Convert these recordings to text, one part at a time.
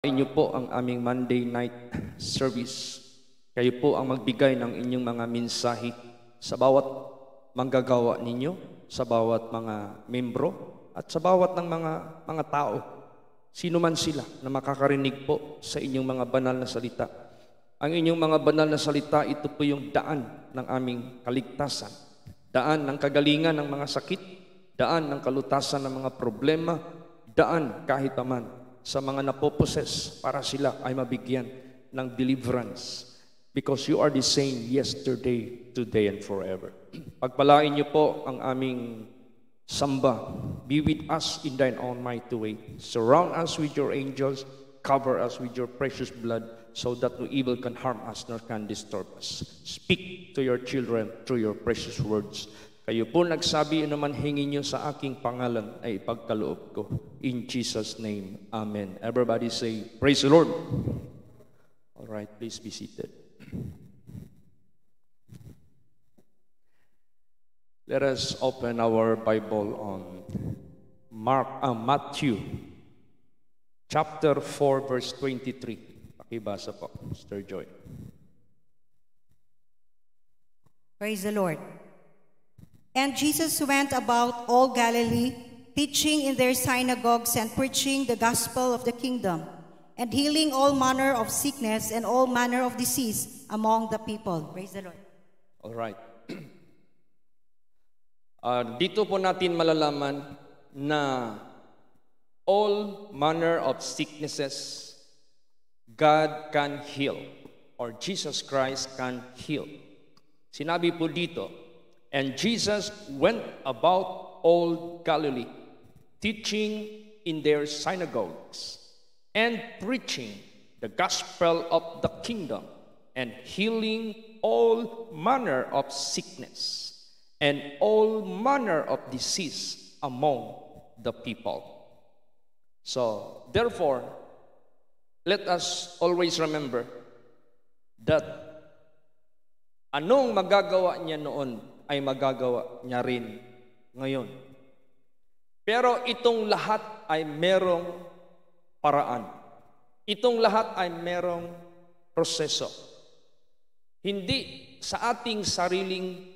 Inyo po ang aming Monday night service. Kayo po ang magbigay ng inyong mga mensahe sa bawat manggagawa ninyo, sa bawat mga membro, at sa bawat ng mga tao. Sino man sila na makakarinig po sa inyong mga banal na salita. Ang inyong mga banal na salita, ito po yung daan ng aming kaligtasan. Daan ng kagalingan ng mga sakit, daan ng kalutasan ng mga problema, daan kahit paman sa mga napoposes para sila ay mabigyan ng deliverance. Because you are the same yesterday, today, and forever. Pagpalain niyo po ang aming samba. Be with us in thine own mighty way. Surround us with your angels. Cover us with your precious blood so that no evil can harm us nor can disturb us. Speak to your children through your precious words. Kayo po nagsabi, naman hingin nyo sa aking pangalan ay ipagkaloob ko. In Jesus' name, Amen. Everybody say, praise the Lord. All right, please be seated. Let us open our Bible on Matthew, chapter 4, verse 23. Pakibasa po, Mr. Joy. Praise the Lord. And Jesus went about all Galilee, teaching in their synagogues and preaching the gospel of the kingdom, and healing all manner of sickness and all manner of disease among the people. Praise the Lord. All right. Dito po natin malalaman na all manner of sicknesses God can heal, or Jesus Christ can heal. Sinabi po dito, and Jesus went about all Galilee, teaching in their synagogues and preaching the gospel of the kingdom and healing all manner of sickness and all manner of disease among the people. So, therefore, let us always remember that anong magagawa niya noon ay magagawa niya rin ngayon. Pero itong lahat ay merong paraan. Itong lahat ay merong proseso. Hindi sa ating sariling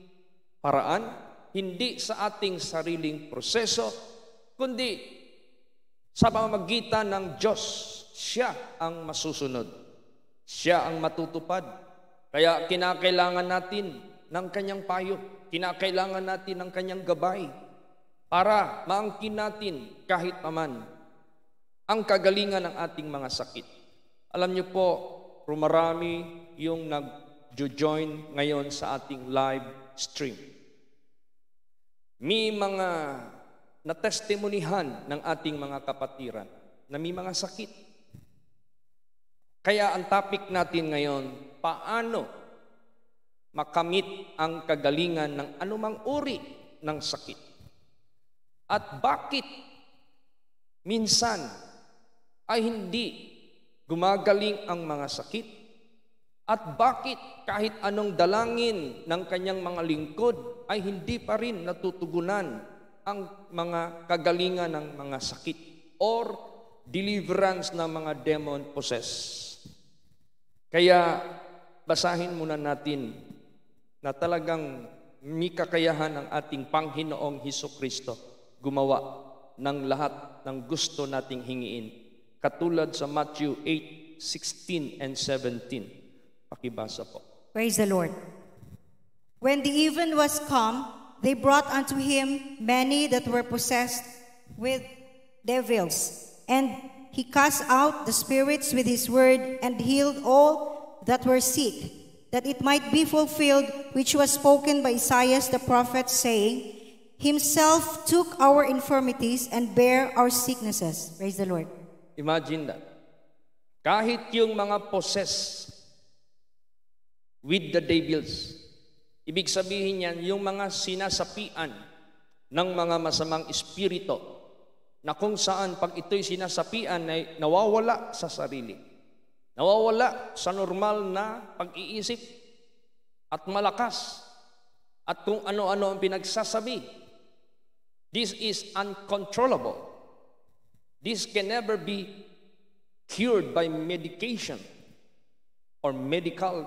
paraan, hindi sa ating sariling proseso, kundi sa pamamagitan ng Diyos. Siya ang masusunod. Siya ang matutupad. Kaya kinakailangan natin ng kanyang payo. Kinakailangan natin ng kanyang gabay para maangkin natin kahit paman ang kagalingan ng ating mga sakit. Alam niyo po, rumarami yung nag-join ngayon sa ating live stream. May mga natestimonihan ng ating mga kapatiran na may mga sakit. Kaya ang topic natin ngayon, paano makamit ang kagalingan ng anumang uri ng sakit. At bakit minsan ay hindi gumagaling ang mga sakit? At bakit kahit anong dalangin ng kanyang mga lingkod ay hindi pa rin natutugunan ang mga kagalingan ng mga sakit or deliverance ng mga demon possessed? Kaya basahin muna natin na talagang may kakayahan ng ating Panginoong Hesukristo gumawa ng lahat ng gusto nating hingiin. Katulad sa Matthew 8:16 and 17. Pakibasa po. Praise the Lord. When the even was come, they brought unto him many that were possessed with devils, and he cast out the spirits with his word and healed all that were sick, that it might be fulfilled which was spoken by Isaiah the prophet, saying, Himself took our infirmities and bare our sicknesses. Praise the Lord. Imagine that. Kahit yung mga possessed with the devils, ibig sabihin yan, yung mga sinasapian ng mga masamang espiritu, na kung saan pag ito'y sinasapian ay nawawala sa sarili. Nawawala sa normal na pag-iisip at malakas at kung ano-ano ang pinagsasabi. This is uncontrollable. This can never be cured by medication or medical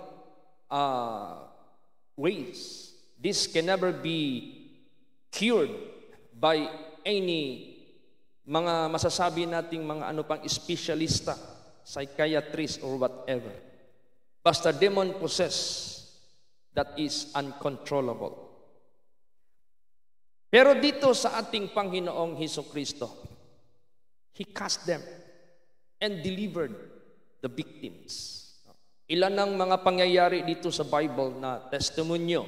ways. This can never be cured by any mga masasabi nating mga ano pang espesyalista, psychiatrist or whatever. Basta demon possessed that is uncontrollable. Pero dito sa ating Panginoong Hesukristo, He cast them and delivered the victims. Ilan ang mga pangyayari dito sa Bible na testimonyo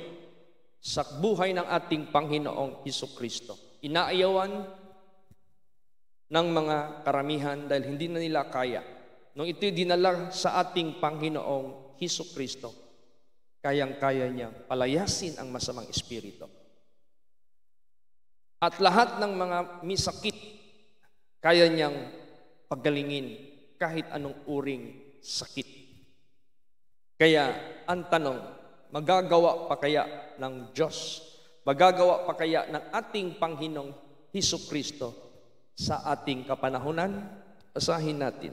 sa buhay ng ating Panginoong Hesukristo. Inaayawan ng mga karamihan dahil hindi na nila kaya. Nung ito'y dinala sa ating Panginoong Hesukristo, kayang-kaya niyang palayasin ang masamang espiritu. At lahat ng mga misakit, kaya niyang pagalingin kahit anong uring sakit. Kaya ang tanong, magagawa pa kaya ng Diyos, magagawa pa kaya ng ating Panginoong Hesukristo sa ating kapanahunan? Basahin natin.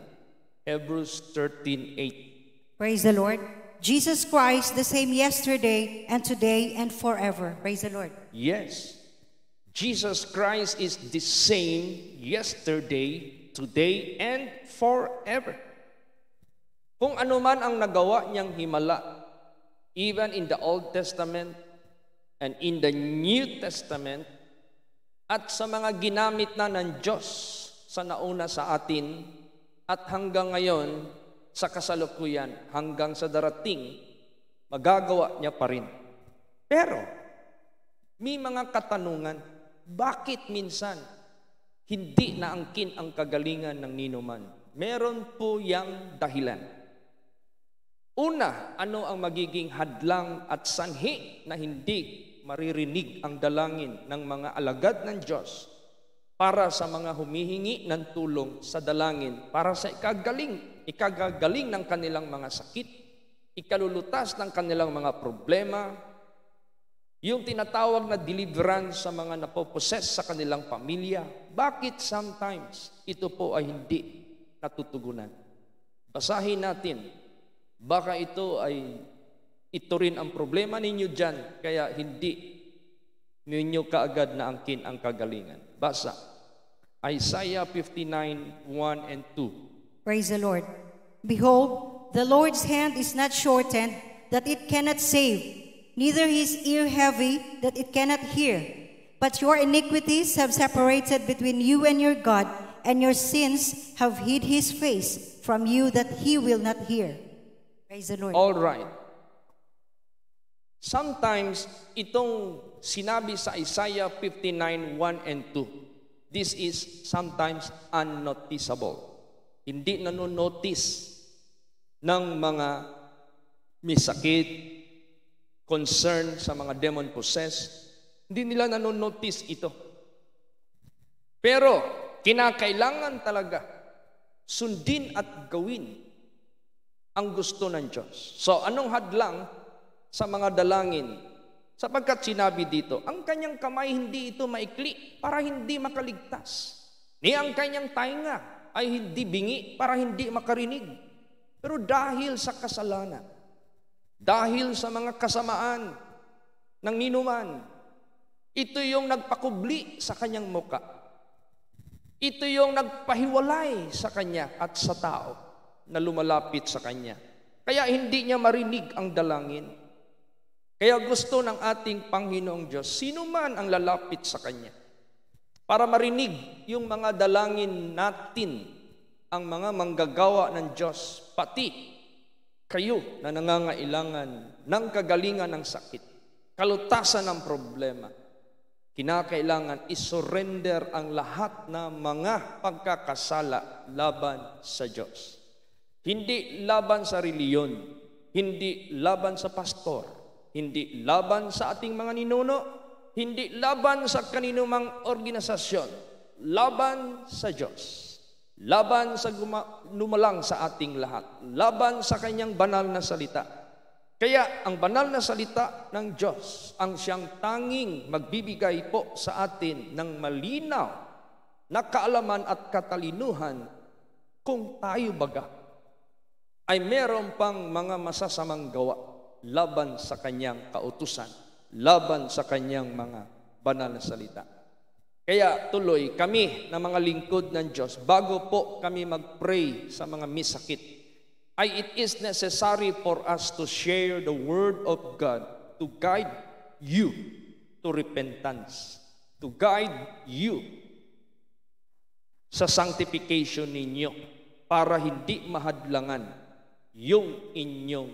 Hebrews 13:8. Praise the Lord. Jesus Christ, the same yesterday and today and forever. Praise the Lord. Yes. Jesus Christ is the same yesterday, today, and forever. Kung ano man ang nagawa niyang himala, even in the Old Testament and in the New Testament, at sa mga ginamit na ng Diyos sa nauna sa atin, at hanggang ngayon, sa kasalukuyan, hanggang sa darating, magagawa niya pa rin. Pero, may mga katanungan, bakit minsan hindi naangkin ang kagalingan ng ninuman? Meron po yang dahilan. Una, ano ang magiging hadlang at sanhi na hindi maririnig ang dalangin ng mga alagad ng Diyos para sa mga humihingi ng tulong sa dalangin, para sa ikagagaling ng kanilang mga sakit, ikalulutas ng kanilang mga problema, yung tinatawag na deliverance sa mga napoposes sa kanilang pamilya. Bakit sometimes ito po ay hindi natutugunan? Basahin natin. Baka ito rin ang problema ninyo dyan, kaya hindi ninyo kaagad na angkin ang kagalingan. Basa. Isaiah 59:1 and 2. Praise the Lord. Behold, the Lord's hand is not shortened that it cannot save, neither his ear heavy that it cannot hear. But your iniquities have separated between you and your God, and your sins have hid his face from you that he will not hear. Praise the Lord. All right. Sometimes itong sinabi sa Isaiah 59:1 and 2, this is sometimes unnoticeable. Hindi nanonotice ng mga misakit, concern sa mga demon possessed. Hindi nila nanonotice ito. Pero kinakailangan talaga sundin at gawin ang gusto ng Diyos. So anong hadlang sa mga dalangin? Sapagkat sinabi dito, ang kanyang kamay hindi ito maikli para hindi makaligtas. Ni ang kanyang tainga ay hindi bingi para hindi makarinig. Pero dahil sa kasalanan, dahil sa mga kasamaan ng ninuman, ito yung nagpakubli sa kanyang muka. Ito yung nagpahiwalay sa kanya at sa tao na lumalapit sa kanya. Kaya hindi niya marinig ang dalangin. Kaya gusto ng ating Panginoong Diyos, sino man ang lalapit sa kanya, para marinig yung mga dalangin natin, ang mga manggagawa ng Diyos, pati kayo na nangangailangan ng kagalingan ng sakit, kalutasan ng problema, kinakailangan isurrender ang lahat na mga pagkakasala laban sa Diyos. Hindi laban sa reliyon, hindi laban sa pastor, hindi laban sa ating mga ninuno, hindi laban sa kaninumang organisasyon, laban sa Diyos. Laban sa numalang sa ating lahat. Laban sa kanyang banal na salita. Kaya ang banal na salita ng Diyos ang siyang tanging magbibigay po sa atin ng malinaw na kaalaman at katalinuhan kung tayo baga ay meron pang mga masasamang gawa laban sa kanyang kautusan, laban sa kanyang mga banal na salita. Kaya tuloy kami na mga lingkod ng Diyos, bago po kami mag-pray sa mga misakit, ay it is necessary for us to share the Word of God to guide you to repentance, to guide you sa sanctification ninyo para hindi mahadlangan yung inyong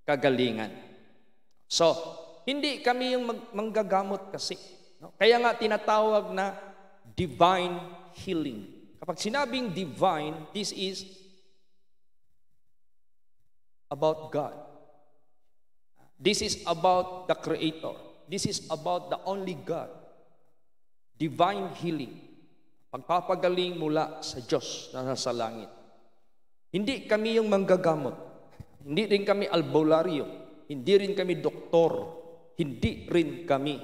kagalingan. So, hindi kami yung manggagamot kasi. No? Kaya nga tinatawag na divine healing. Kapag sinabing divine, this is about God. This is about the Creator. This is about the only God. Divine healing. Pagpapagaling mula sa Diyos na nasa langit. Hindi kami yung manggagamot. Hindi rin kami albularyo. Hindi rin kami doktor. Hindi rin kami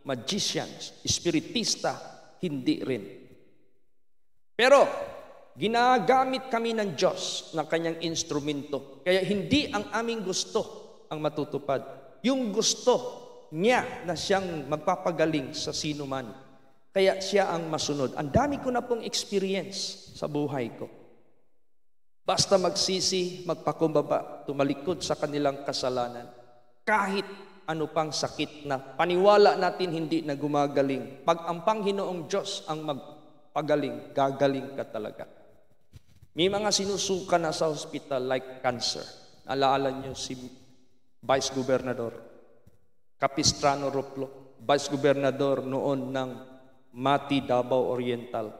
magicians, espiritista. Hindi rin. Pero, ginagamit kami ng Diyos na kanyang instrumento. Kaya hindi ang aming gusto ang matutupad. Yung gusto niya na siyang magpapagaling sa sino man. Kaya siya ang masunod. Ang dami ko na pong experience sa buhay ko. Basta magsisi, magpakumbaba, tumalikod sa kanilang kasalanan. Kahit ano pang sakit na paniwala natin hindi na gumagaling. Pag ang Panginoong Diyos ang magpagaling, gagaling ka talaga. May mga sinusuka na sa hospital like cancer. Alaala niyo si Vice Gobernador Capistrano Roplo, Vice Gobernador noon ng Mati, Davao Oriental.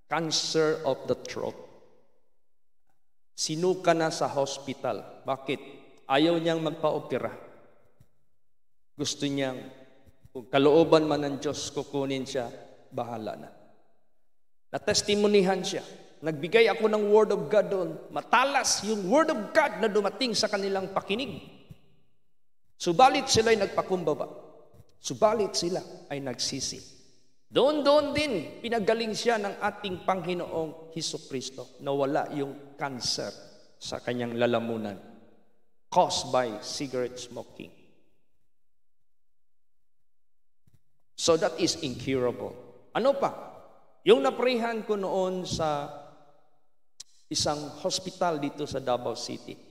Cancer of the throat. Sinuka na sa hospital. Bakit? Ayaw niyang magpa-opera. Gusto niyang, kung kalooban man ng Diyos, kukunin siya, bahala na. Natestimonihan siya. Nagbigay ako ng Word of God doon. Matalas yung Word of God na dumating sa kanilang pakinig. Subalit sila'y nagpakumbaba. Subalit sila ay nagsisi. Doon din, pinagaling siya ng ating Panginoong Hesukristo na wala yung cancer sa kanyang lalamunan caused by cigarette smoking. So that is incurable. Ano pa? Yung naprehan ko noon sa isang hospital dito sa Davao City.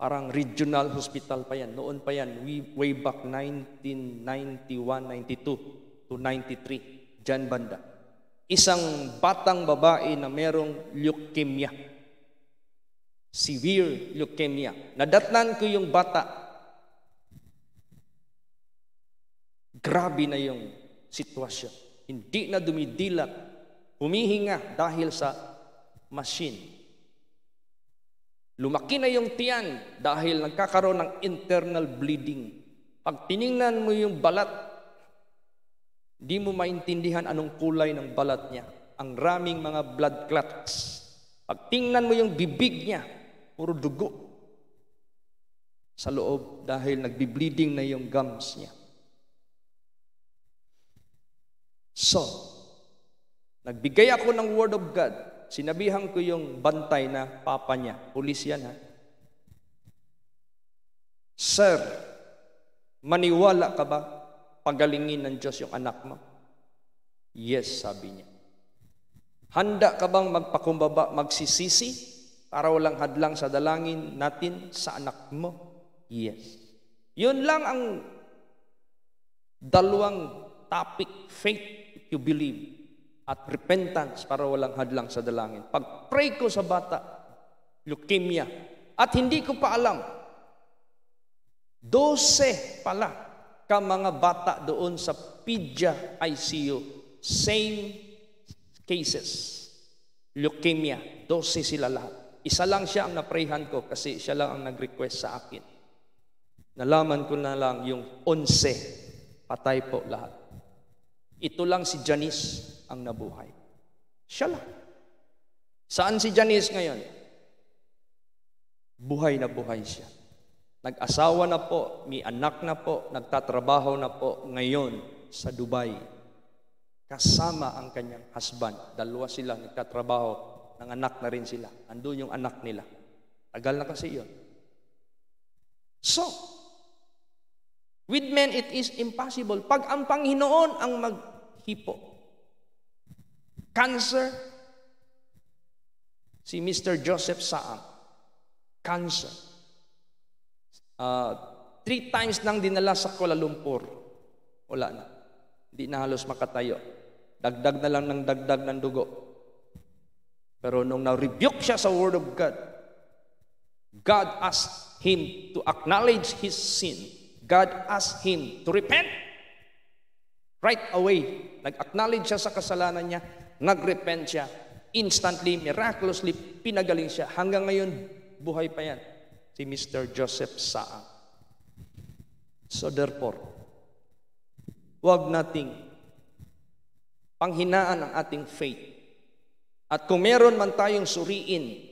Parang regional hospital pa yan. Noon pa yan, way back 1991, 92 to 93, dyan banda. Isang batang babae na merong leukemia. Severe leukemia. Nadatnan ko yung bata. Grabe na yung sitwasyon. Hindi na dumidilat. Humihinga dahil sa machine. Lumaki na yung tiyan dahil nagkakaroon ng internal bleeding. Pag tiningnan mo yung balat, di mo maintindihan anong kulay ng balat niya. Ang raming mga blood clots. Pag tingnan mo yung bibig niya, puro dugo sa loob dahil nagbi-bleeding na yung gums niya. So, nagbigay ako ng Word of God. Sinabihan ko yung bantay na papa niya. Pulis yan, ha? Sir, maniwala ka ba pagalingin ng Diyos yung anak mo? Yes, sabi niya. Handa ka bang magpakumbaba, magsisisi para walang hadlang sa dalangin natin sa anak mo? Yes. Yun lang ang dalawang topic, faith if you believe, at repentance para walang hadlang sa dalangin. Pag-pray ko sa bata, leukemia, at hindi ko pa alam, 12 pala ka mga bata doon sa Pedia ICU, same cases, leukemia, 12 sila lahat. Isa lang siya ang naprayhan ko kasi siya lang ang nag-request sa akin. Nalaman ko na lang yung 11, patay po lahat. Ito lang si Janice ang nabuhay. Siya lang. Saan si Janice ngayon? Buhay na buhay siya. Nag-asawa na po, may anak na po, nagtatrabaho na po ngayon sa Dubai. kasama ang kanyang husband. Dalawa sila nagkatrabaho, ng anak na rin sila. Andun yung anak nila. Tagal na kasi yun. So, with men it is impossible. Pag ang Panginoon ang maghipo, cancer, si Mr. Joseph Saang, cancer. 3 times nang dinala sa Kuala Lumpur. Wala na. Hindi na halos makatayo. Dagdag na lang ng dagdag ng dugo. Pero nung na-rebuke siya sa Word of God, God asked him to acknowledge his sin. God asked him to repent. Right away, nag-acknowledge siya sa kasalanan niya, nag-repent siya. Instantly, miraculously, pinagaling siya. Hanggang ngayon, buhay pa yan. Si Mr. Joseph Saang. So therefore, huwag nating panghinaan ang ating faith. At kung meron man tayong suriin,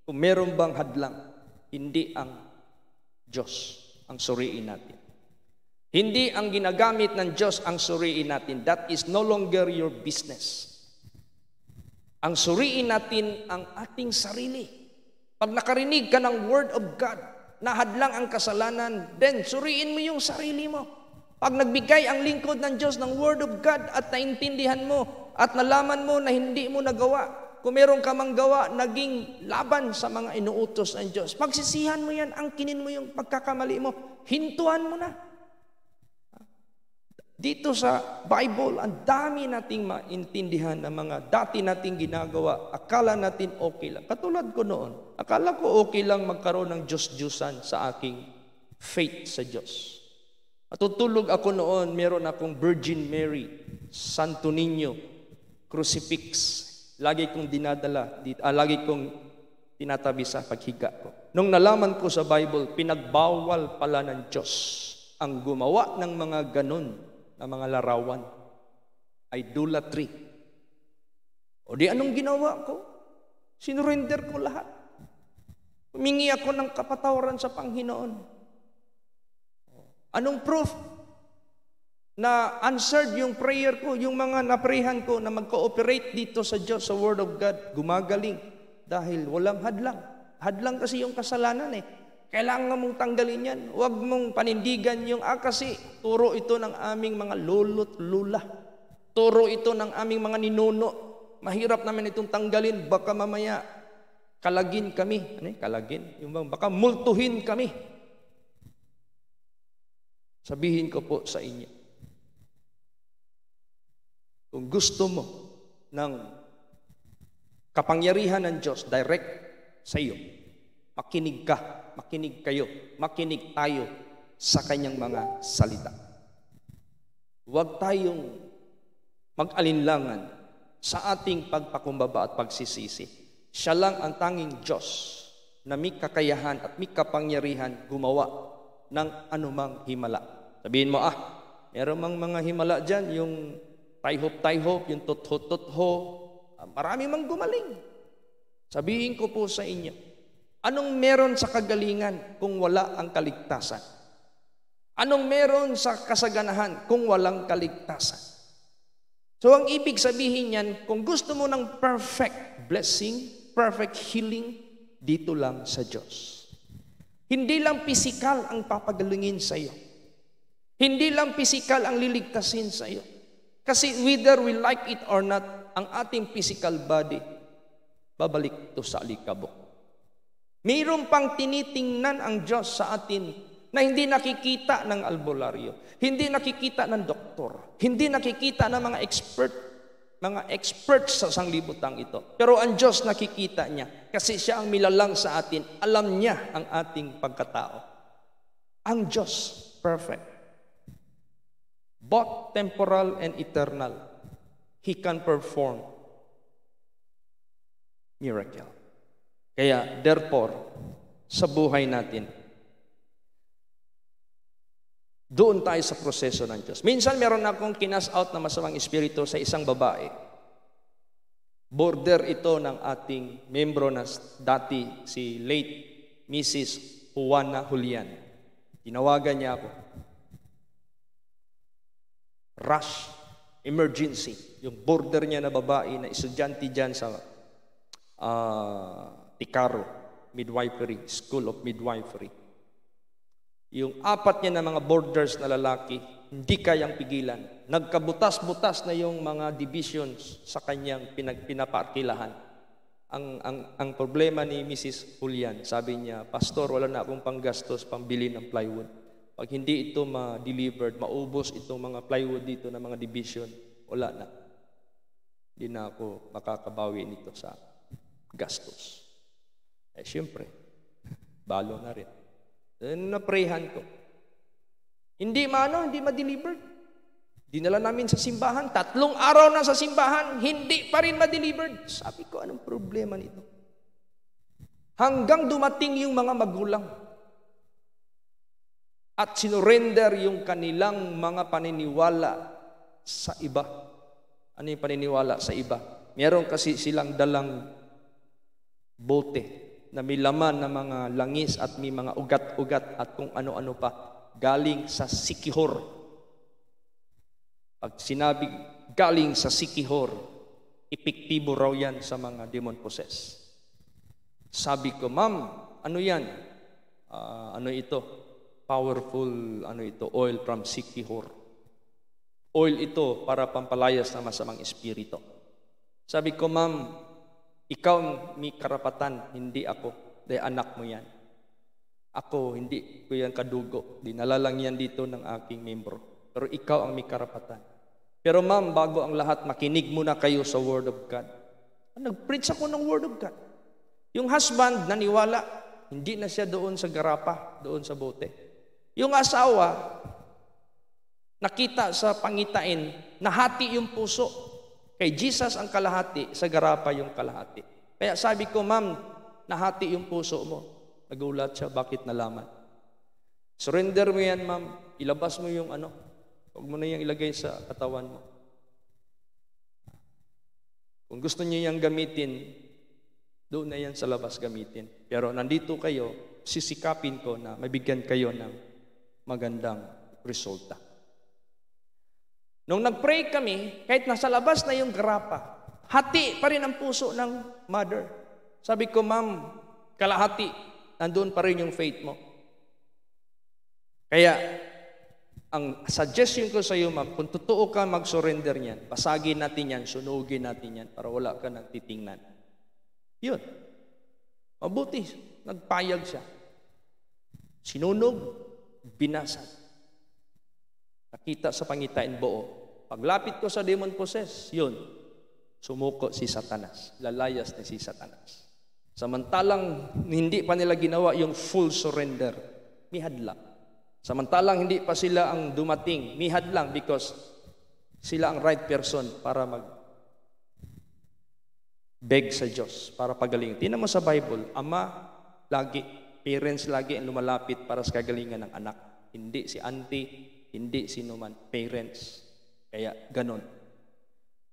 kung meron bang hadlang, hindi ang Diyos ang suriin natin. Hindi ang ginagamit ng Diyos ang suriin natin. That is no longer your business. Ang suriin natin ang ating sarili. Pag nakarinig ka ng Word of God, na hadlang ang kasalanan, then suriin mo yung sarili mo. Pag nagbigay ang lingkod ng Diyos ng Word of God at naintindihan mo at nalaman mo na hindi mo nagawa, kung meron ka mang gawa, naging laban sa mga inuutos ng Diyos, pagsisihan mo yan, angkinin mo yung pagkakamali mo, hintuan mo na. Dito sa Bible, ang dami nating maintindihan ng mga dati nating ginagawa, akala natin okay lang. Katulad ko noon, akala ko okay lang magkaroon ng Diyos-Diyusan sa aking faith sa Diyos. Matutulog ako noon, meron akong Virgin Mary, Santo Niño, crucifix. Lagi kong dinadala, lagi kong tinatabi sa paghiga ko. Nung nalaman ko sa Bible, pinagbawal pala ng Diyos ang gumawa ng mga ganun na mga larawan. Idolatry. O di anong ginawa ko? Sinurrender ko lahat. Humingi ako ng kapatawaran sa Panginoon. Anong proof na answered yung prayer ko, yung mga naprehan ko na mag-cooperate dito sa Diyos, sa Word of God, gumagaling dahil walang hadlang. Hadlang kasi yung kasalanan eh. Kailangan mong tanggalin yan. Huwag mong panindigan yung kasi turo ito ng aming mga lolo't lula. Turo ito ng aming mga ninuno. Mahirap naman itong tanggalin. Baka mamaya kalagin kami. Ano kalagin? Yung baka multuhin kami. Sabihin ko po sa inyo, kung gusto mo ng kapangyarihan ng Diyos direct sa iyo, makinig ka, makinig kayo, makinig tayo sa kanyang mga salita. Huwag tayong mag-alinlangan sa ating pagpakumbaba at pagsisisi. Siya lang ang tanging Diyos na may kakayahan at may kapangyarihan gumawa ng anumang himala. Sabihin mo, meron mang mga himala dyan, yung taihop, yung tutho, marami mang gumaling. Sabihin ko po sa inyo, anong meron sa kagalingan kung wala ang kaligtasan? Anong meron sa kasaganahan kung walang kaligtasan? So ang ibig sabihin yan, kung gusto mo ng perfect blessing, perfect healing, dito lang sa Diyos. Hindi lang pisikal ang papagalingin sa iyo. Hindi lang pisikal ang liligtasin sa iyo. Kasi whether we like it or not, ang ating physical body, babalik to sa alikabok. Mayroon pang tinitingnan ang Diyos sa atin na hindi nakikita ng albularyo, hindi nakikita ng doktor, hindi nakikita ng mga experts sa sanglibutang ito. Pero ang Diyos nakikita niya kasi siya ang milalang sa atin. Alam niya ang ating pagkatao. Ang Diyos, perfect. Both temporal and eternal. He can perform miracle. Kaya, therefore, sa buhay natin, doon tayo sa proseso ng Diyos. Minsan meron akong kinas out na masamang espiritu sa isang babae. Border ito ng ating membro na dati, si late Mrs. Juana Julian. Tinawagan niya ako. Rush, emergency. Yung border niya na babae na estudyante dyan sa Tikaro, Midwifery, School of Midwifery. Yung 4 niya na mga borders na lalaki, hindi kayang pigilan. Nagkabutas-butas na yung mga divisions sa kanyang pinapaarkilahan. Ang problema ni Mrs. Julian, sabi niya, Pastor, wala na akong panggastos, pambili ng plywood. Pag hindi ito ma-delivered, maubos itong mga plywood dito na mga division, wala na. Hindi na ako makakabawi nito sa gastos. Siyempre, balo na rin. Naprehan ko. Hindi ma-deliver. Dinala namin sa simbahan. 3 araw na sa simbahan, hindi pa rin ma-delivered. Sabi ko, anong problema nito? Hanggang dumating yung mga magulang at sinurrender yung kanilang mga paniniwala sa iba. Ano yung paniniwala sa iba? Meron kasi silang dalang bote na may laman na mga langis at may mga ugat-ugat at kung ano-ano pa galing sa Sikihor. Pag sinabi galing sa Sikihor, epektibo raw yan sa mga demon possessed. Sabi ko, Ma'am, ano yan? Ano ito? Powerful, oil from Sikihor. Oil ito para pampalayas ng masamang espiritu. Sabi ko, Ma'am, ikaw may karapatan, hindi ako. Dahil anak mo yan. Ako, hindi ko yan kadugo. Dinala lang yan dito ng aking membro. Pero ikaw ang may karapatan. Pero ma'am, bago ang lahat, makinig muna kayo sa Word of God. Nag-preach ako ng Word of God. Yung husband, naniwala. Hindi na siya doon sa garapa, doon sa bote. Yung asawa, nakita sa pangitain, nahati yung puso. Kay Jesus ang kalahati, sa garapa yung kalahati. Kaya sabi ko, Ma'am, nahati yung puso mo. Nagulat siya, bakit nalaman? Surrender mo yan, Ma'am. Ilabas mo yung huwag mo na yung ilagay sa katawan mo. Kung gusto niyo yung gamitin, doon na yan sa labas gamitin. Pero nandito kayo, sisikapin ko na mabigyan kayo ng magandang resulta. Nung nag-pray kami, kahit nasa labas na yung garapa, hati pa rin ang puso ng mother. Sabi ko, Ma'am, kalahati, nandun pa rin yung faith mo. Kaya, ang suggestion ko sa iyo, Ma'am, kung totoo ka mag-surrender niyan, pasagin natin yan, sunugin natin yan, para wala ka nang titingnan. Yun. Mabuti, nagpayag siya. Sinunog, binasag. Nakita sa pangitain buo. Paglapit ko sa demon possess, yun, sumuko si Satanas. Lalayas na si Satanas. Samantalang hindi pa nila ginawa yung full surrender, mihadlang. Samantalang hindi pa sila ang dumating, mihadlang because sila ang right person para beg sa Diyos, para pagaling. Tingnan mo sa Bible, ama lagi, parents lagi ang lumalapit para sa kagalingan ng anak. Hindi si auntie, hindi sino man, parents. Kaya ganon.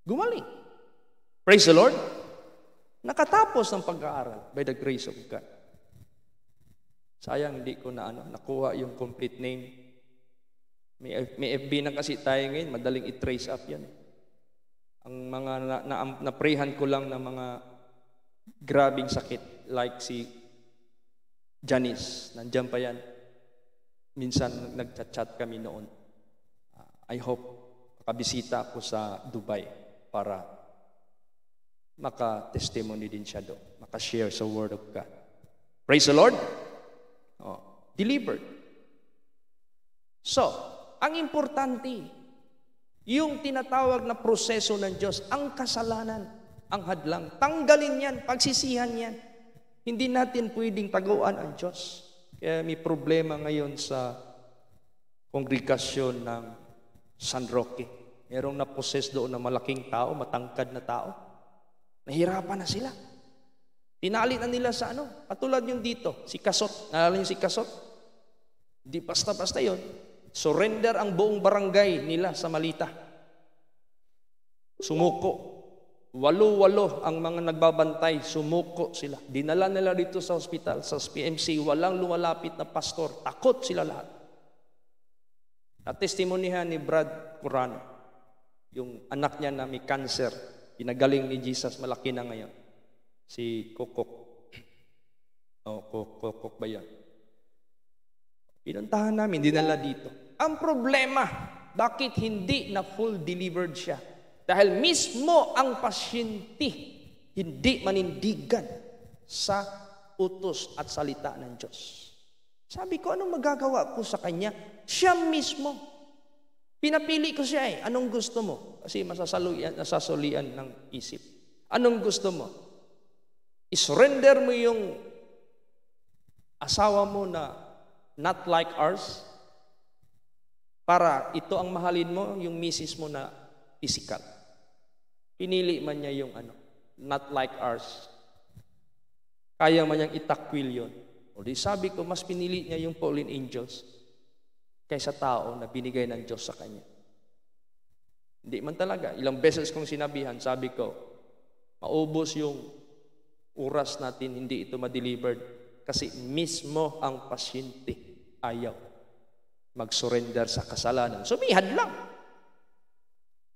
Gumaling. Praise the Lord. Nakatapos ng pag-aaral by the grace of God. Sayang hindi ko na nakuha yung complete name. May FB na kasi tayo ngayon, madaling i-trace up yan. Ang mga na-prayhan ko lang na mga grabing sakit like si Janice, nandiyan pa yan. Minsan nagchat-chat kami noon. I hope makabisita ako sa Dubai para maka-testimony din siya doon. Maka-share sa Word of God. Praise the Lord. Delivered. So, ang importante, yung tinatawag na proseso ng Diyos, ang kasalanan, ang hadlang. Tanggalin yan, pagsisihan yan. Hindi natin pwedeng taguan ang Diyos. Kaya may problema ngayon sa kongregasyon ng San Roque. Merong na-possess doon na malaking tao, matangkad na tao. Nahirapan na sila. Tinali na nila sa Katulad yung dito, si Kasot. Nalala niyo si Kasot? Di basta-basta yun. Surrender ang buong barangay nila sa Malita. Sumuko. 8 ang mga nagbabantay, sumuko sila. Dinala nila dito sa hospital, sa PMC, walang lumalapit na pastor. Takot sila lahat. At testimonihan ni Brad Curano. Yung anak niya na may cancer, pinagaling ni Jesus, malaki na ngayon. Si Kokok. Kokok ba yan? Pinuntahan namin, dinala dito. Ang problema, bakit hindi na full delivered siya? Dahil mismo ang pasyente hindi manindigan sa utos at salita ng Diyos. Sabi ko, anong magagawa ko sa kanya? Siya mismo. Pinapili ko siya eh. Anong gusto mo? Kasi nasasulian ng isip. Anong gusto mo? I-surrender mo yung asawa mo na not like ours para ito ang mahalin mo, yung misis mo na physical. Pinili man niya yung not like ours. Kaya man niyang itakwil yun. O di sabi ko, mas pinili niya yung fallen angels kaysa tao na binigay ng Diyos sa kanya. Hindi man talaga. Ilang beses kong sinabihan, sabi ko, maubos yung oras natin, hindi ito ma-delivered. Kasi mismo ang pasyente ayaw mag-surrender sa kasalanan. Sumihad lang.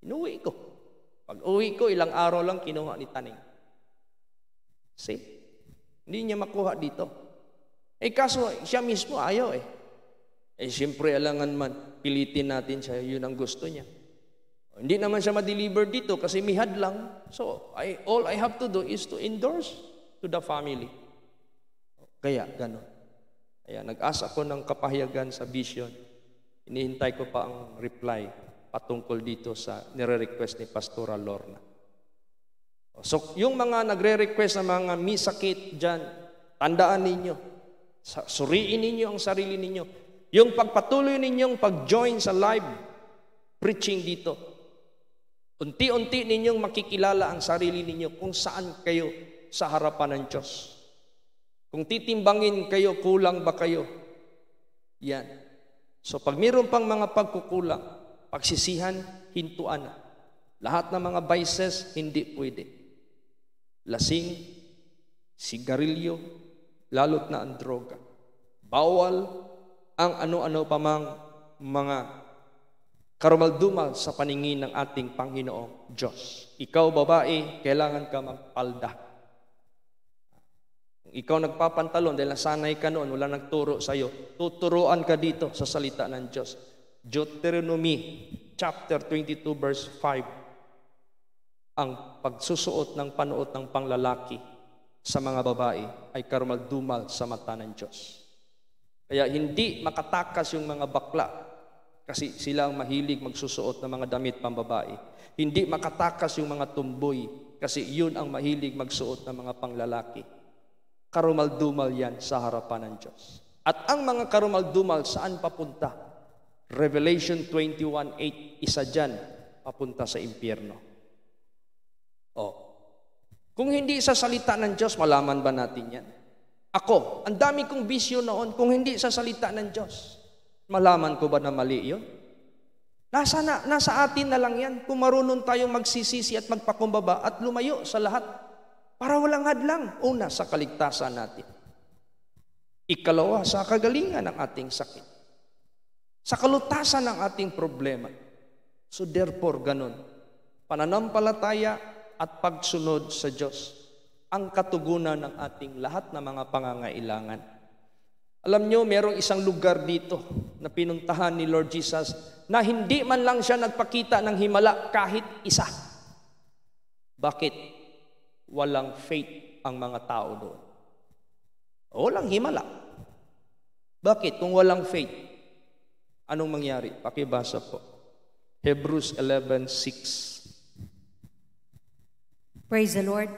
Inuwi ko. Pag uwi ko, ilang araw lang kinuha ni Taning. See? Hindi niya makuha dito. Kaso siya mismo ayaw siyempre alangan man, pilitin natin siya, yun ang gusto niya. Hindi naman siya ma-deliver dito kasi mihad lang. So, all I have to do is to endorse to the family. Kaya, gano'n. Kaya, nag-asa ko ng kapahayagan sa vision. Inihintay ko pa ang reply patungkol dito sa nire-request ni Pastora Lorna. So, yung mga nagre-request na mga misakit dyan, tandaan ninyo, suriin ninyo ang sarili ninyo. Yung pagpatuloy ninyong pag-join sa live preaching dito, unti-unti ninyong makikilala ang sarili ninyo kung saan kayo sa harapan ng Diyos. Kung titimbangin kayo, kulang ba kayo? Yan. So pag mayroon pang mga pagkukulang, pagsisihan, hintuan na. Lahat ng mga vices, hindi pwede. Lasing, sigarilyo, lalot na ang droga. Bawal ang ano-ano pa mang mga karumaldumal sa paningin ng ating Panginoong Diyos. Ikaw, babae, kailangan ka magpalda. Kung ikaw nagpapantalon dahil nasanay ka noon, wala nagturo sa iyo, tuturuan ka dito sa salita ng Diyos. Deuteronomy chapter 22 verse 5. Ang pagsusuot ng panuot ng panglalaki sa mga babae ay karumaldumal sa mata ng Diyos. Kaya hindi makatakas yung mga bakla kasi sila ang mahilig magsusuot ng mga damit pambabae. Hindi makatakas yung mga tumboy kasi yun ang mahilig magsuot ng mga panglalaki. Karumaldumal yan sa harapan ng Diyos. At ang mga karumaldumal saan papunta? Revelation 21:8, isa dyan, papunta sa impyerno. Kung hindi sa salita ng Diyos, malaman ba natin yan? Ako, ang dami kong bisyo noon, kung hindi sa salita ng Diyos, malaman ko ba na mali yun? Nasa atin na lang yan, kung marunong tayong magsisisi at magpakumbaba at lumayo sa lahat, para walang hadlang. Una, sa kaligtasan natin. Ikalawa, sa kagalingan ng ating sakit. Sa kalutasan ng ating problema. So therefore, ganun. Pananampalataya at pagsunod sa Diyos ang katugunan ng ating lahat ng mga pangangailangan. Alam nyo, merong isang lugar dito na pinuntahan ni Lord Jesus na hindi man lang siya nagpakita ng himala kahit isa. Bakit? Walang faith ang mga tao doon. Walang himala. Bakit? Kung walang faith, anong mangyari? Pakibasa po. Hebrews 11:6. Praise the Lord.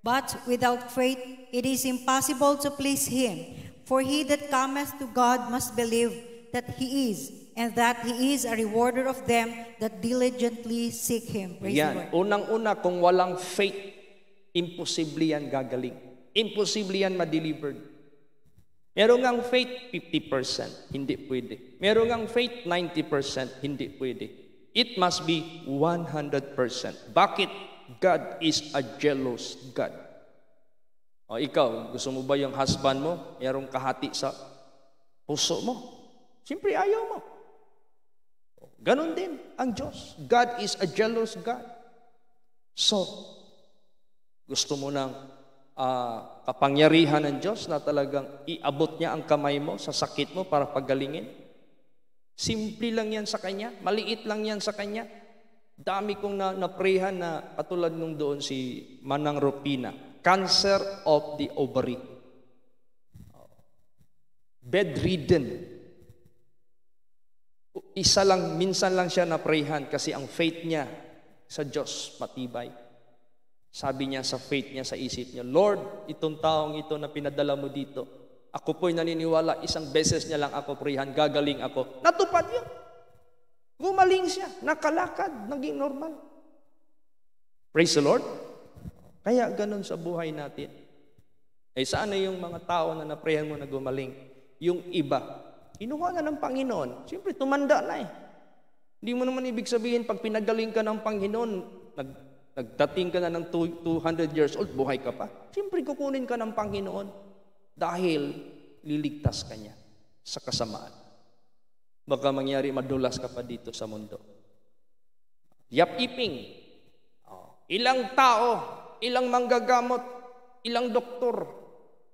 But without faith it is impossible to please Him. For he that cometh to God must believe that He is, and that He is a rewarder of them that diligently seek Him. Praise the Lord. Unang-una, kung walang faith, imposible yan gagaling. Imposible yan ma-delivered. Meron ngang faith, 50%, hindi pwede. Meron ngang faith, 90%, hindi pwede. It must be 100%. Bakit? God is a jealous God. Ikaw, gusto mo ba yung husband mo, merong kahati sa puso mo? Siyempre, ayaw mo. Ganon din ang Diyos. God is a jealous God. So, gusto mo ng kapangyarihan ng Diyos na talagang iabot niya ang kamay mo sa sakit mo para pagalingin? Simple lang yan sa Kanya. Maliit lang yan sa Kanya. Dami kong naprehan na katulad nung doon si Manang Rupina. Cancer of the ovary. Bedridden. Minsan lang siya naprehan kasi ang faith niya sa Diyos matibay. Sabi niya sa faith niya, sa isip niya, Lord, itong taong ito na pinadala mo dito, ako po'y naniniwala, isang beses niya lang ako prehan, gagaling ako. Natupad yun. Gumaling siya, nakalakad, naging normal. Praise the Lord. Kaya ganun sa buhay natin. Saan na yung mga tao na naprehan mo na gumaling? Yung iba, kinuha na ng Panginoon. Siyempre, tumanda na eh. Hindi mo naman ibig sabihin, pag pinagaling ka ng Panginoon, nagdating ka na ng 200 years old, buhay ka pa. Siyempre, kukunin ka ng Panginoon dahil liligtas ka niya sa kasamaan. Baka mangyari, madulas ka pa dito sa mundo. Yap-iping. Ilang tao, ilang manggagamot, ilang doktor,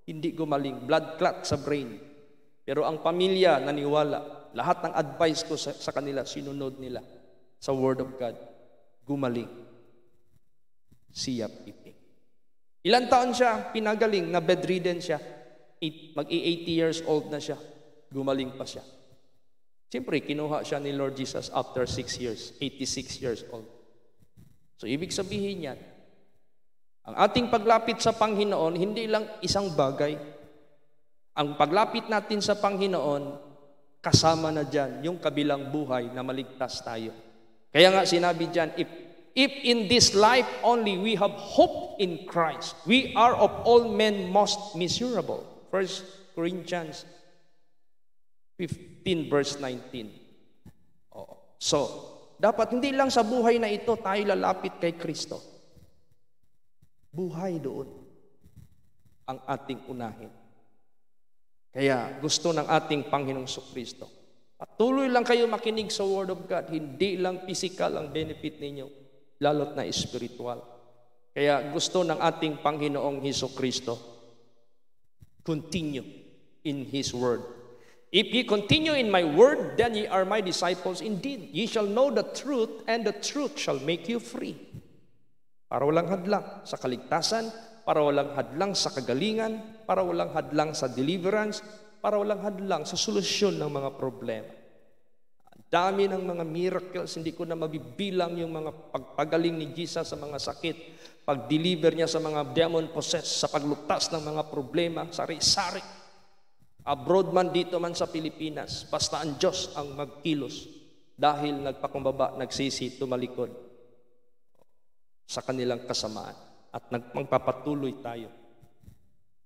hindi gumaling. Blood clot sa brain. Pero ang pamilya naniwala, lahat ng advice ko sa kanila, sinunod nila sa Word of God, gumaling. Si Yap-iping. Ilang taon siya, pinagaling, na bedridden siya. Mag-80 years old na siya. Gumaling pa siya. Siyempre, kinuha siya ni Lord Jesus after 6 years, 86 years old. So, ibig sabihin yan, ang ating paglapit sa Panginoon, hindi lang isang bagay. Ang paglapit natin sa Panginoon, kasama na dyan yung kabilang buhay na maligtas tayo. Kaya nga sinabi dyan, if in this life only we have hope in Christ, we are of all men most miserable. 1 Corinthians 15 verse 19. So, dapat hindi lang sa buhay na ito tayo lalapit kay Kristo. Buhay doon ang ating unahin. Kaya gusto ng ating Panginoong Kristo. Patuloy lang kayo makinig sa Word of God. Hindi lang physical ang benefit ninyo, lalo't na spiritual. Kaya gusto ng ating Panginoong Kristo, continue in His Word. If ye continue in my word, then ye are my disciples indeed. Ye shall know the truth, and the truth shall make you free. Para walang hadlang sa kaligtasan, para walang hadlang sa kagalingan, para walang hadlang sa deliverance, para walang hadlang sa solusyon ng mga problema. Dami ng mga miracles, hindi ko na mabibilang yung mga pagpagaling ni Jesus sa mga sakit, pag-deliver niya sa mga demon-possessed, sa paglutas ng mga problema, sari-sari. Abroad man, dito man sa Pilipinas, basta ang Diyos ang magkilos dahil nagpakumbaba, nagsisi, tumalikod sa kanilang kasamaan at magpapatuloy tayo.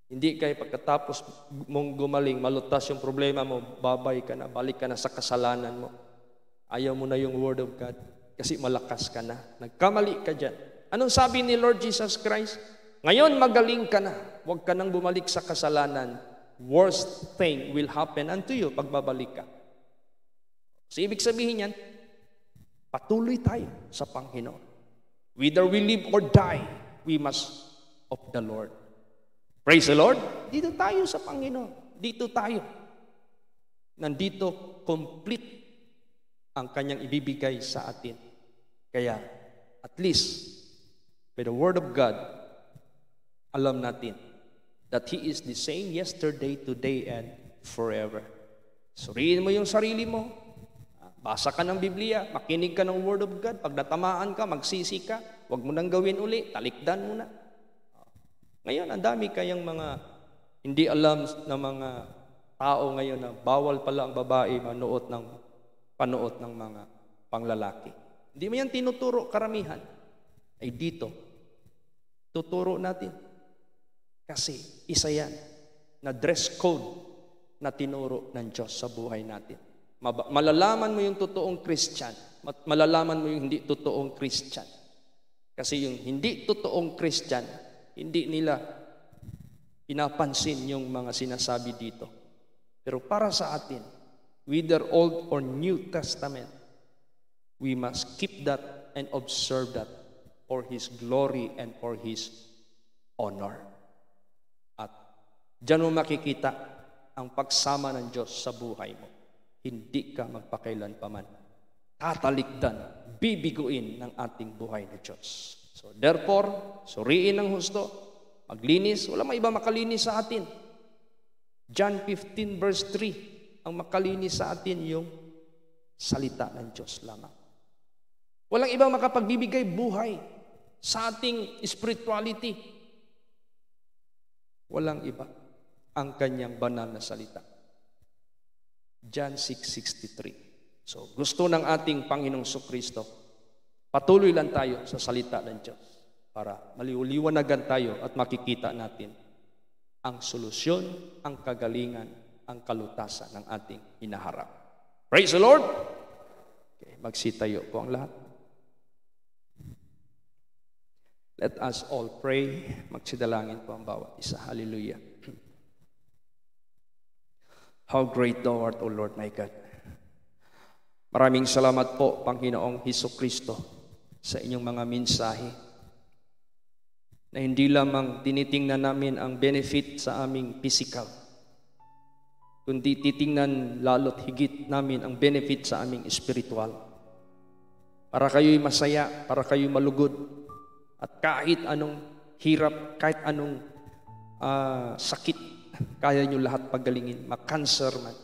Hindi kayo pagkatapos mong gumaling, malutas yung problema mo, babay ka na, balik ka na sa kasalanan mo. Ayaw mo na yung Word of God kasi malakas ka na. Nagkamali ka dyan. Anong sabi ni Lord Jesus Christ? Ngayon magaling ka na, huwag ka nang bumalik sa kasalanan. Worst thing will happen unto you pag babalik ka. So, ibig sabihin yan, patuloy tayo sa Panginoon. Whether we live or die, we must of the Lord. Praise the Lord. Dito tayo sa Panginoon. Dito tayo. Nandito, complete ang Kanyang ibibigay sa atin. Kaya, at least, by the Word of God, alam natin that He is the same yesterday, today, and forever. Suriin mo yung sarili mo. Basa ka ng Biblia, makinig ka ng Word of God. Pag natamaan ka, magsisi ka, huwag mo nang gawin uli, talikdan mo na. Ngayon, ang dami kayang mga hindi alam na mga tao ngayon na bawal pala ang babae panuot ng mga panglalaki. Hindi mo yan tinuturo karamihan. Ay dito, tuturo natin. Kasi isa yan na dress code na tinuro ng Diyos sa buhay natin. Malalaman mo yung totoong Christian, malalaman mo yung hindi totoong Christian. Kasi yung hindi totoong Christian, hindi nila pinapansin yung mga sinasabi dito. Pero para sa atin, whether Old or New Testament, We must keep that and observe that for His glory and for His honor. At diyan mo makikita ang pagsama ng Diyos sa buhay mo. Hindi ka magpakailan pa man tatalikdan, bibiguin ng ating buhay na Diyos. So therefore, suriin ng husto, maglinis, wala may iba makalinis sa atin. John 15 verse 3, ang makalinis sa atin yung salita ng Diyos lamang. Walang ibang makapagbibigay buhay sa ating spirituality. Walang iba ang kanyang banal na salita. John 6:63. So gusto ng ating Panginoong Kristo, patuloy lang tayo sa salita ng Diyos para maliwanagan tayo at makikita natin ang solusyon, ang kagalingan, ang kalutasan ng ating hinaharap. Praise the Lord! Okay, magsitayo po ang lahat. Let us all pray. Magsidalangin po ang bawat isa. Hallelujah. How great thou art, O Lord my God. Maraming salamat po, Panginoong Hesukristo, sa inyong mga mensahe na hindi lamang tinitingnan namin ang benefit sa aming physical, kundi titingnan lalo't higit namin ang benefit sa aming spiritual. Para kayo'y masaya, para kayo'y malugod, at kahit anong hirap, kahit anong sakit, kaya nyo lahat pagalingin, ma-cancer man,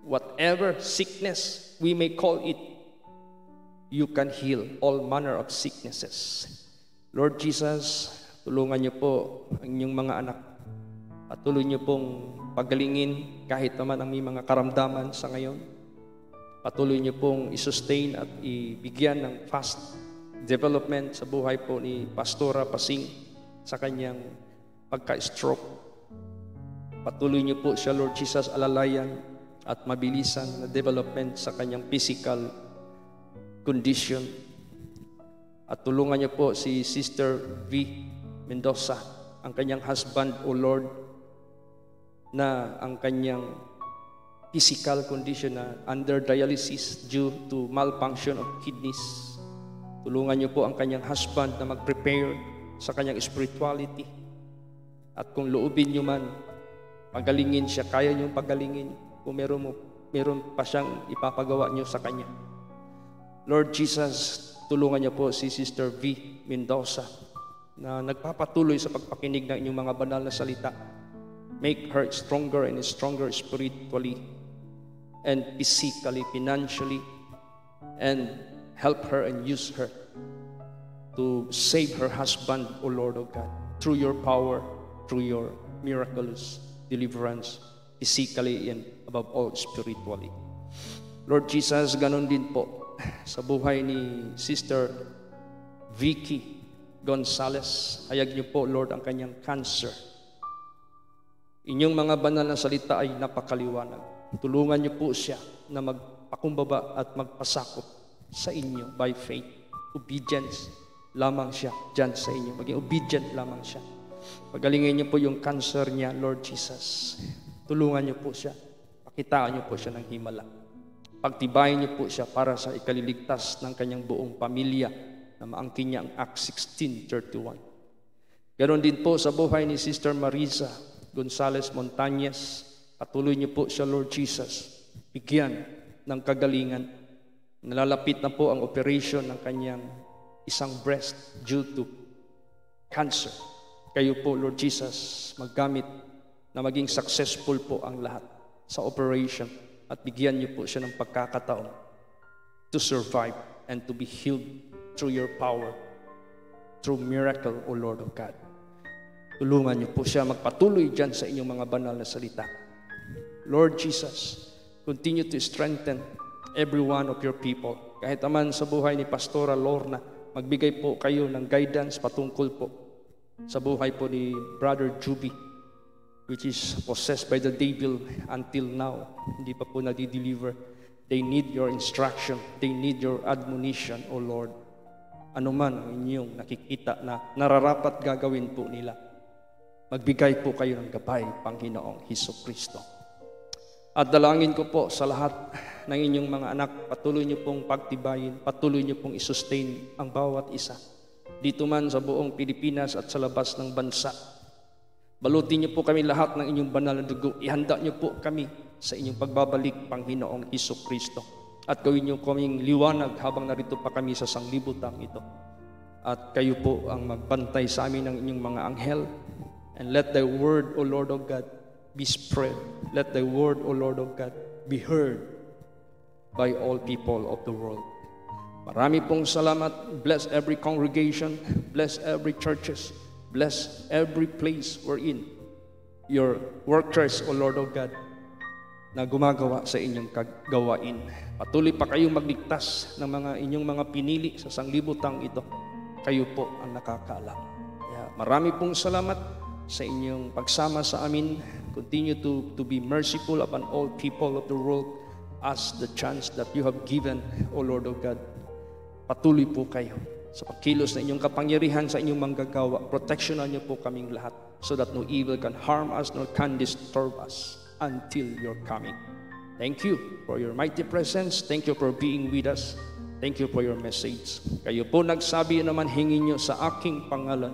whatever sickness we may call it, you can heal all manner of sicknesses. Lord Jesus, tulungan niyo po ang inyong mga anak. Patuloy niyo pong pagalingin kahit naman ang may mga karamdaman sa ngayon. Patuloy niyo pong i-sustain at ibigyan ng fast development sa buhay po ni Pastora Pasing sa kanyang pagka-stroke. Patuloy niyo po siya, Lord Jesus, alalayan at mabilisan na development sa kanyang physical condition. At tulungan niyo po si Sister V. Mendoza, ang kanyang husband, O Lord, na ang kanyang physical condition na under dialysis due to malfunction of kidneys. Tulungan niyo po ang kanyang husband na mag-prepare sa kanyang spirituality. At kung loobin niyo man, pagalingin siya, kaya niyong pagalingin. Kung meron pa siyang ipapagawa niyo sa kanya. Lord Jesus, tulungan niyo po si Sister V. Mendoza na nagpapatuloy sa pagpakinig ng inyong mga banal na salita. Make her stronger and stronger spiritually and physically, financially, and help her and use her to save her husband, O Lord of God, through your power, through your miraculous deliverance, physically and above all spiritually. Lord Jesus, ganon din po sa buhay ni Sister Vicky Gonzalez. Hayag niyo po, Lord, ang kanyang cancer. Inyong mga banal na salita ay napakaliwanag. Tulungan niyo po siya na magpakumbaba at magpasakop sa inyo by faith. Obedience lamang siya dyan sa inyo. Maging obedient lamang siya. Pagalingin niyo po yung cancer niya, Lord Jesus. Tulungan niyo po siya. Pakitaan niyo po siya ng himala. Pagtibayin niyo po siya para sa ikaliligtas ng kanyang buong pamilya na maangkin niya ang Acts 16:31. Ganon din po sa buhay ni Sister Marisa Gonzales Montañez. Patuloy niyo po siya, Lord Jesus. Bigyan ng kagalingan. Nalalapit na po ang operation ng kanyang isang breast due to cancer. Kayo po, Lord Jesus, maggamit na maging successful po ang lahat sa operation at bigyan niyo po siya ng pagkakataon to survive and to be healed through your power, through miracle, O Lord of God. Tulungan niyo po siya magpatuloy dyan sa inyong mga banal na salita. Lord Jesus, continue to strengthen every one of your people. Kahit naman sa buhay ni Pastora Lorna, magbigay po kayo ng guidance patungkol po sa buhay po ni Brother Juby, which is possessed by the devil until now. Hindi pa po nadi-deliver. They need your instruction. They need your admonition, O Lord. Ano man ang inyong nakikita na nararapat gagawin po nila, magbigay po kayo ng gabay, Panginoong Hesukristo. At dalangin ko po sa lahat ng inyong mga anak. Patuloy niyo pong pagtibayin, patuloy niyo pong isustain ang bawat isa. Dito man sa buong Pilipinas at sa labas ng bansa. Balutin niyo po kami lahat ng inyong banal na dugo. Ihanda niyo po kami sa inyong pagbabalik, Panginoong Hesukristo. At gawin niyo kaming liwanag habang narito pa kami sa sanglibutan ito. At kayo po ang magbantay sa amin ng inyong mga anghel. And let thy word, O Lord of God, be spread. Let thy word, O Lord of God, be heard by all people of the world. Marami pong salamat. Bless every congregation. Bless every churches. Bless every place wherein your workers, O Lord of God, na gumagawa sa inyong kagawain. Patuloy pa kayong magligtas ng mga inyong mga pinili sa sanglibutang ito. Kayo po ang nakakaalam. Kaya marami pong salamat sa inyong pagsama sa amin. Continue to be merciful upon all people of the world as the chance that you have given, O Lord of God. Patuloy po kayo sa pagkilos na inyong kapangyarihan sa inyong manggagawa. Protectionan niyo po kaming lahat so that no evil can harm us nor can disturb us until your coming. Thank you for your mighty presence. Thank you for being with us. Thank you for your message. Kayo po nagsabi naman, hingin niyo sa aking pangalan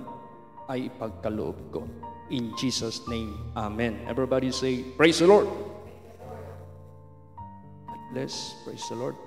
ay ipagkaloob ko. In Jesus' name, Amen. Everybody say, praise the Lord. Bless, praise the Lord.